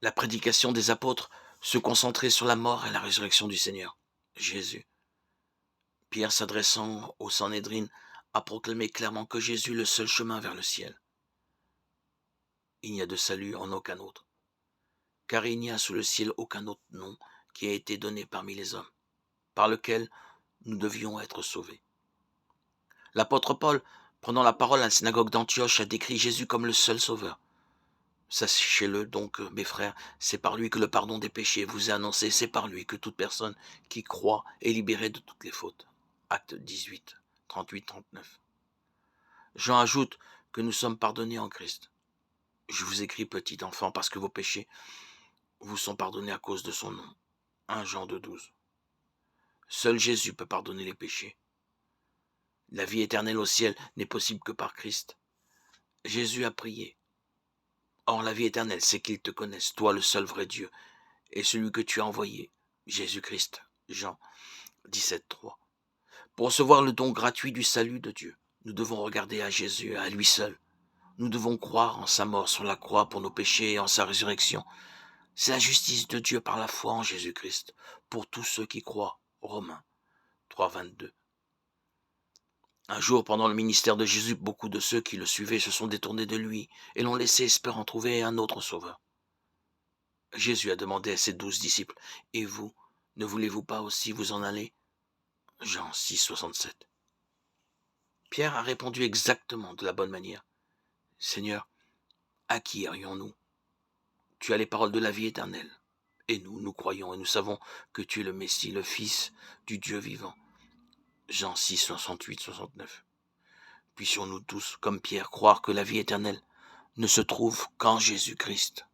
La prédication des apôtres se concentrait sur la mort et la résurrection du Seigneur, Jésus. Pierre, s'adressant au Sanhédrin, a proclamé clairement que Jésus est le seul chemin vers le ciel. Il n'y a de salut en aucun autre, car il n'y a sous le ciel aucun autre nom qui a été donné parmi les hommes, par lequel nous devions être sauvés. L'apôtre Paul, prenant la parole à la synagogue d'Antioche, a décrit Jésus comme le seul sauveur. Sachez-le donc, mes frères, c'est par lui que le pardon des péchés vous est annoncé, c'est par lui que toute personne qui croit est libérée de toutes les fautes. Acte 18, 38-39. Jean ajoute que nous sommes pardonnés en Christ. Je vous écris, petit enfant, parce que vos péchés vous sont pardonnés à cause de son nom. 1 Jean 2,12. Seul Jésus peut pardonner les péchés. La vie éternelle au ciel n'est possible que par Christ. Jésus a prié. Or, la vie éternelle, c'est qu'ils te connaissent, toi le seul vrai Dieu, et celui que tu as envoyé, Jésus-Christ. Jean 17,3. Pour recevoir le don gratuit du salut de Dieu, nous devons regarder à Jésus, à lui seul. Nous devons croire en sa mort sur la croix pour nos péchés et en sa résurrection. C'est la justice de Dieu par la foi en Jésus-Christ, pour tous ceux qui croient. Romains 3,22. Un jour, pendant le ministère de Jésus, beaucoup de ceux qui le suivaient se sont détournés de lui et l'ont laissé espérant trouver un autre sauveur. Jésus a demandé à ses 12 disciples, « Et vous, ne voulez-vous pas aussi vous en aller ?» Jean 6, 67. Pierre a répondu exactement de la bonne manière. « Seigneur, à qui irions-nous ? Tu as les paroles de la vie éternelle. Et nous croyons et nous savons que tu es le Messie, le Fils du Dieu vivant. » Jean 6, 68, 69. Puissions-nous tous, comme Pierre, croire que la vie éternelle ne se trouve qu'en Jésus-Christ.